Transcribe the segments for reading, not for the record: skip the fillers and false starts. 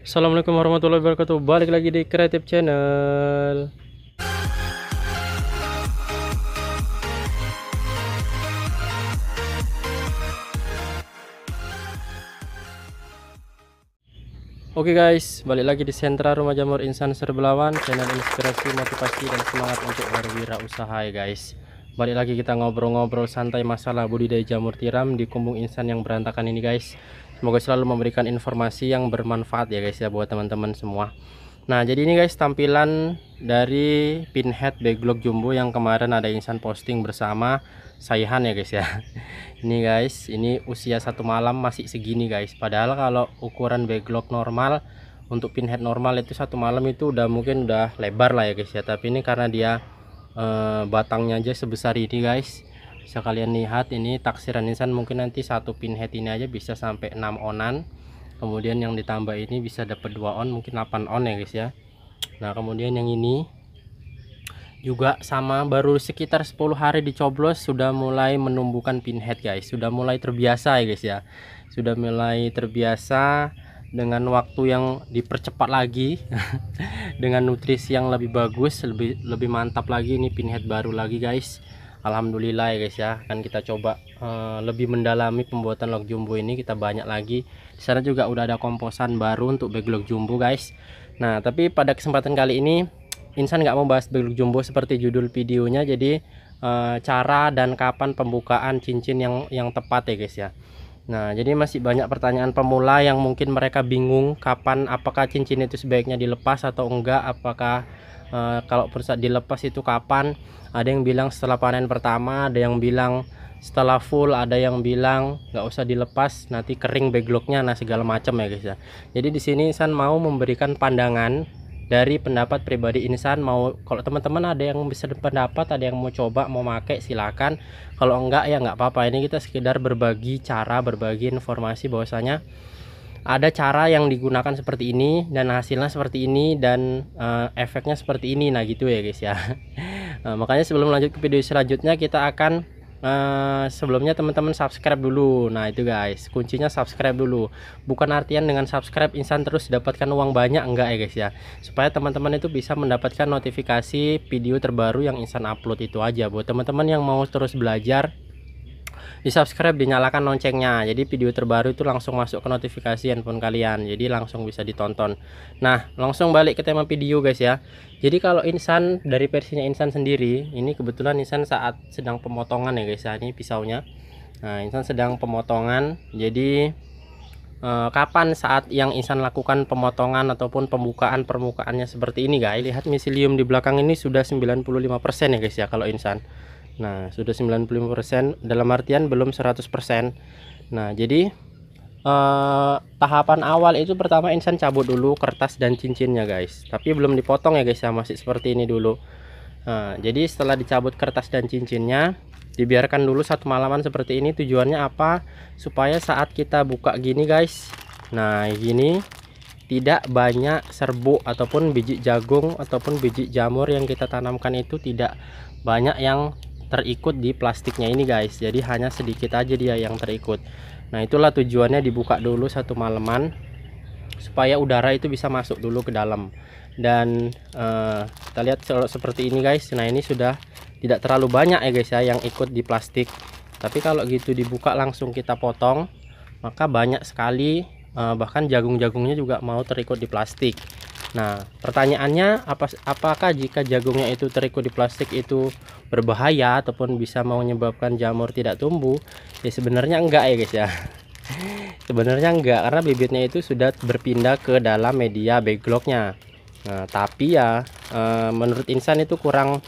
Assalamualaikum warahmatullahi wabarakatuh. Balik lagi di Creative Channel. Oke guys, balik lagi di Sentra Rumah Jamur Insan Serbelawan, channel inspirasi, motivasi, dan semangat untuk berwirausaha ya guys. Balik lagi kita ngobrol-ngobrol santai masalah budidaya jamur tiram di kumbung insan yang berantakan ini guys. Semoga selalu memberikan informasi yang bermanfaat ya guys ya buat teman-teman semua. Nah, jadi ini guys tampilan dari pinhead backlog jumbo yang kemarin ada insan posting bersama Saihan ya guys ya. Ini guys, ini usia satu malam masih segini guys. Padahal kalau ukuran backlog normal untuk pinhead normal itu satu malam itu mungkin udah lebar lah ya guys ya. Tapi ini karena dia batangnya aja sebesar ini guys. Bisa kalian lihat ini taksiran insan mungkin nanti satu pinhead ini aja bisa sampai 6 onan. Kemudian yang ditambah ini bisa dapat 2 on, mungkin 8 on ya guys ya. Nah, kemudian yang ini juga sama, baru sekitar 10 hari dicoblos sudah mulai menumbuhkan pinhead guys. Sudah mulai terbiasa ya guys ya. Sudah mulai terbiasa dengan waktu yang dipercepat lagi. Dengan nutrisi yang lebih bagus, lebih mantap lagi. Ini pinhead baru lagi guys. Alhamdulillah ya guys ya. Kan kita coba lebih mendalami pembuatan log jumbo ini, kita banyak lagi. Di sana juga udah ada komposan baru untuk backlog jumbo guys. Nah, tapi pada kesempatan kali ini insan nggak mau bahas backlog jumbo seperti judul videonya. Jadi cara dan kapan pembukaan cincin yang tepat ya guys ya. Nah, jadi masih banyak pertanyaan pemula yang mungkin mereka bingung kapan, apakah cincin itu sebaiknya dilepas atau enggak, apakah kalau saat dilepas itu kapan. Ada yang bilang setelah panen pertama, ada yang bilang setelah full, ada yang bilang nggak usah dilepas nanti kering backlognya, nah segala macam ya guys ya. Jadi di sini insan mau memberikan pandangan dari pendapat pribadi insan. Mau, kalau teman-teman ada yang bisa pendapat, ada yang mau coba mau pakai silakan, kalau enggak ya nggak apa-apa. Ini kita sekedar berbagi cara, berbagi informasi bahwasanya ada cara yang digunakan seperti ini dan hasilnya seperti ini dan efeknya seperti ini. Nah gitu ya guys ya. Nah, makanya sebelum lanjut ke video selanjutnya kita akan sebelumnya teman-teman subscribe dulu. Nah itu guys, kuncinya subscribe dulu. Bukan artian dengan subscribe insan terus dapatkan uang banyak, enggak ya guys ya. Supaya teman-teman itu bisa mendapatkan notifikasi video terbaru yang insan upload itu aja. Buat teman-teman yang mau terus belajar, di subscribe, dinyalakan loncengnya, jadi video terbaru itu langsung masuk ke notifikasi handphone kalian, jadi langsung bisa ditonton. Nah, langsung balik ke tema video guys ya. Jadi kalau insan dari versinya insan sendiri, ini kebetulan insan saat sedang pemotongan ya guys ya. Ini pisaunya. Nah, insan sedang pemotongan. Jadi kapan saat yang insan lakukan pemotongan ataupun pembukaan permukaannya seperti ini guys. Lihat miselium di belakang ini sudah 95% ya guys ya kalau insan. Nah, sudah 95%, dalam artian belum 100%. Nah, jadi tahapan awal itu pertama insan cabut dulu kertas dan cincinnya guys. Tapi belum dipotong ya guys ya, masih seperti ini dulu. Nah, jadi setelah dicabut kertas dan cincinnya, dibiarkan dulu satu malaman seperti ini. Tujuannya apa? Supaya saat kita buka gini guys, nah gini, tidak banyak serbuk ataupun biji jagung ataupun biji jamur yang kita tanamkan itu tidak banyak yang terikut di plastiknya ini guys. Jadi hanya sedikit aja dia yang terikut. Nah itulah tujuannya dibuka dulu satu malaman, supaya udara itu bisa masuk dulu ke dalam. Dan kita lihat seperti ini guys. Nah ini sudah tidak terlalu banyak ya guys ya yang ikut di plastik. Tapi kalau gitu dibuka langsung kita potong, maka banyak sekali, bahkan jagung-jagungnya juga mau terikut di plastik. Nah pertanyaannya, apakah jika jagungnya itu terikut di plastik itu berbahaya ataupun bisa menyebabkan jamur tidak tumbuh? Ya sebenarnya enggak ya guys ya. Sebenarnya enggak, karena bibitnya itu sudah berpindah ke dalam media backlognya. Nah tapi ya menurut insan itu kurang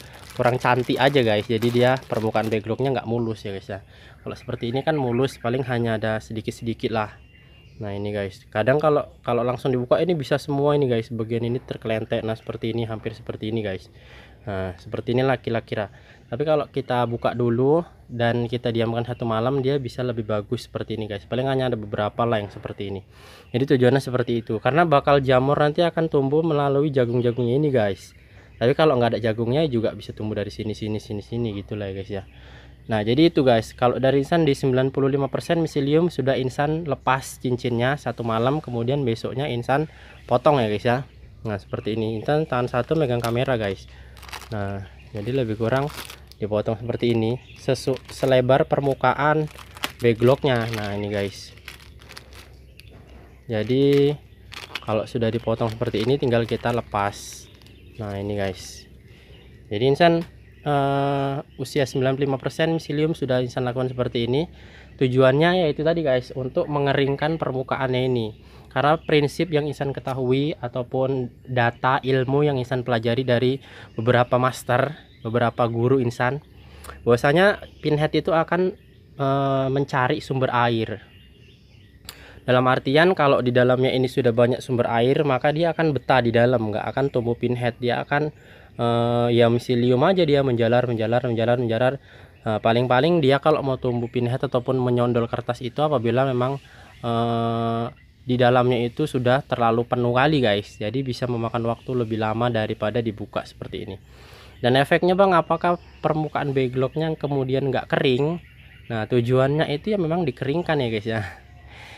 cantik aja guys. Jadi dia permukaan backlognya nggak mulus ya guys ya. Kalau seperti ini kan mulus, paling hanya ada sedikit-sedikit lah. Nah ini guys, kadang kalau langsung dibuka ini bisa semua ini guys, bagian ini terkelentek. Nah seperti ini, hampir seperti ini guys. Nah seperti inilah kira-kira. Tapi kalau kita buka dulu dan kita diamkan satu malam, dia bisa lebih bagus seperti ini guys. Paling hanya ada beberapa lah yang seperti ini. Jadi tujuannya seperti itu, karena bakal jamur nanti akan tumbuh melalui jagung-jagungnya ini guys. Tapi kalau nggak ada jagungnya juga bisa tumbuh dari sini gitulah ya guys ya. Nah jadi itu guys, kalau dari insan di 95% miselium sudah insan lepas cincinnya satu malam, kemudian besoknya insan potong ya guys ya. Nah seperti ini, insan tangan satu megang kamera guys. Nah jadi lebih kurang dipotong seperti ini, selebar permukaan backlocknya. Nah ini guys, jadi kalau sudah dipotong seperti ini tinggal kita lepas. Nah ini guys, jadi insan usia 95% miselium sudah insan lakukan seperti ini. Tujuannya yaitu tadi guys, untuk mengeringkan permukaannya ini. Karena prinsip yang insan ketahui ataupun data ilmu yang insan pelajari dari beberapa master, beberapa guru insan, bahwasanya pinhead itu akan mencari sumber air. Dalam artian kalau di dalamnya ini sudah banyak sumber air, maka dia akan betah di dalam, nggak akan tumbuh pinhead. Dia akan ya miselium aja, dia menjalar. Paling-paling dia kalau mau tumbuh pinhead ataupun menyondol kertas itu apabila memang di dalamnya itu sudah terlalu penuh kali guys. Jadi bisa memakan waktu lebih lama daripada dibuka seperti ini. Dan efeknya bang, apakah permukaan backlocknya kemudian nggak kering? Nah tujuannya itu ya memang dikeringkan ya guys ya.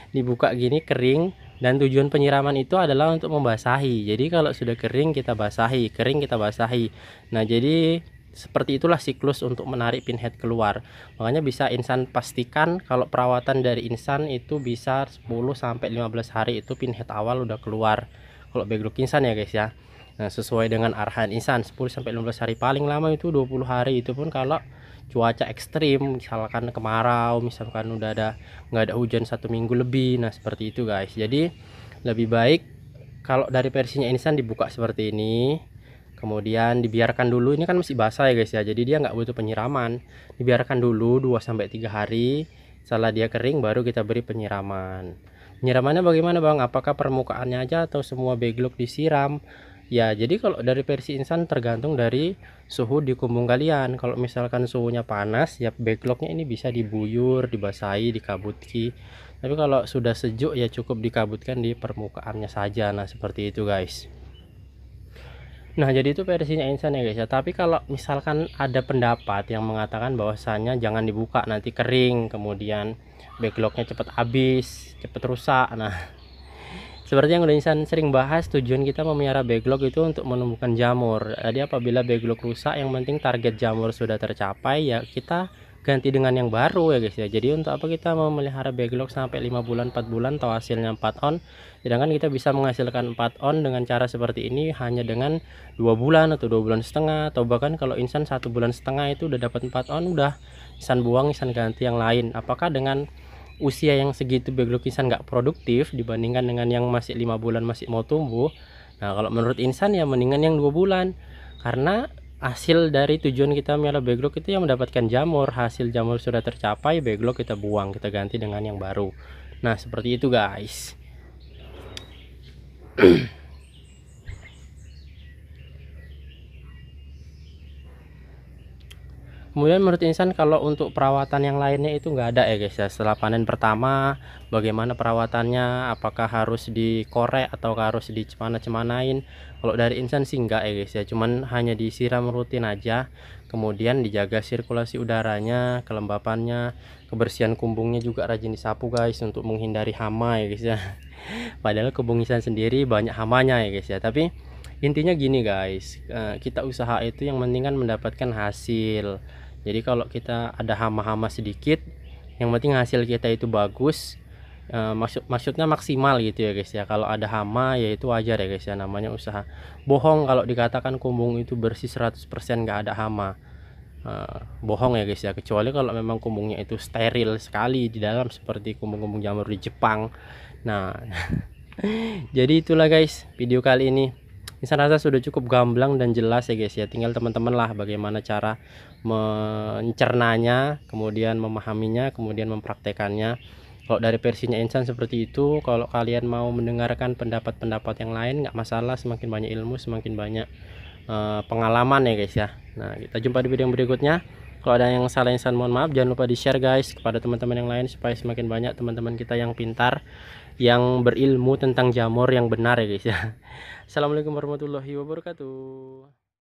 Dibuka gini kering, dan tujuan penyiraman itu adalah untuk membasahi. Jadi kalau sudah kering kita basahi, kering kita basahi. Nah jadi seperti itulah siklus untuk menarik pinhead keluar. Makanya bisa insan pastikan kalau perawatan dari insan itu bisa 10-15 hari itu pinhead awal udah keluar kalau backlock insan ya guys ya. Nah sesuai dengan arahan insan 10-15 hari, paling lama itu 20 hari. Itu pun kalau cuaca ekstrim, misalkan kemarau, misalkan udah nggak ada hujan 1 minggu lebih. Nah seperti itu guys. Jadi lebih baik kalau dari versinya insan dibuka seperti ini, kemudian dibiarkan dulu. Ini kan masih basah ya guys ya, jadi dia nggak butuh penyiraman. Dibiarkan dulu 2-3 hari, setelah dia kering baru kita beri penyiraman. Penyiramannya bagaimana bang? Apakah permukaannya aja atau semua backlock disiram? Ya jadi kalau dari versi insan tergantung dari suhu di kumbung kalian. Kalau misalkan suhunya panas ya backlocknya ini bisa dibuyur, dibasahi, dikabuti. Tapi kalau sudah sejuk ya cukup dikabutkan di permukaannya saja. Nah seperti itu guys. Nah jadi itu versinya insan ya guys ya. Tapi kalau misalkan ada pendapat yang mengatakan bahwasanya jangan dibuka nanti kering, kemudian backlocknya cepat habis, cepat rusak. Nah seperti yang udah insan sering bahas, tujuan kita memelihara backlock itu untuk menumbuhkan jamur. Jadi apabila backlock rusak, yang penting target jamur sudah tercapai ya kita ganti dengan yang baru ya guys ya. Jadi untuk apa kita memelihara backlock sampai 5 bulan 4 bulan atau hasilnya 4 on, sedangkan kita bisa menghasilkan 4 on dengan cara seperti ini hanya dengan 2 bulan atau 2 bulan setengah, atau bahkan kalau insan 1 bulan setengah itu udah dapat 4 on, udah insan buang, insan ganti yang lain. Apakah dengan usia yang segitu backlock insan nggak produktif dibandingkan dengan yang masih 5 bulan masih mau tumbuh? Nah kalau menurut insan ya mendingan yang 2 bulan, karena hasil dari tujuan kita melihara backlock itu yang mendapatkan jamur. Hasil jamur sudah tercapai, backlock kita buang, kita ganti dengan yang baru. Nah seperti itu guys. Kemudian menurut insan kalau untuk perawatan yang lainnya itu nggak ada ya guys ya. Setelah panen pertama bagaimana perawatannya, apakah harus dikorek atau harus dicemana-cemanain? Kalau dari insan sih enggak ya guys ya, cuman hanya disiram rutin aja, kemudian dijaga sirkulasi udaranya, kelembapannya, kebersihan kumbungnya juga rajin disapu guys untuk menghindari hama ya guys ya. Padahal kumbung insan sendiri banyak hamanya ya guys ya, tapi intinya gini guys, kita usaha itu yang penting kan mendapatkan hasil. Jadi kalau kita ada hama-hama sedikit, yang penting hasil kita itu bagus, maksudnya maksimal gitu ya guys ya. Kalau ada hama ya itu wajar ya guys ya, namanya usaha. Bohong kalau dikatakan kumbung itu bersih 100% nggak ada hama. Bohong ya guys ya, kecuali kalau memang kumbungnya itu steril sekali di dalam seperti kumbung-kumbung jamur di Jepang. Nah jadi itulah guys video kali ini. Insan rasa sudah cukup gamblang dan jelas ya guys ya. Tinggal teman-teman lah bagaimana cara mencernanya, kemudian memahaminya, kemudian mempraktekannya. Kalau dari versinya insan seperti itu. Kalau kalian mau mendengarkan pendapat-pendapat yang lain nggak masalah, semakin banyak ilmu semakin banyak pengalaman ya guys ya. Nah kita jumpa di video yang berikutnya. Kalau ada yang salah insan mohon maaf. Jangan lupa di share guys kepada teman-teman yang lain supaya semakin banyak teman-teman kita yang pintar, yang berilmu tentang jamur yang benar ya guys ya. Assalamualaikum warahmatullahi wabarakatuh.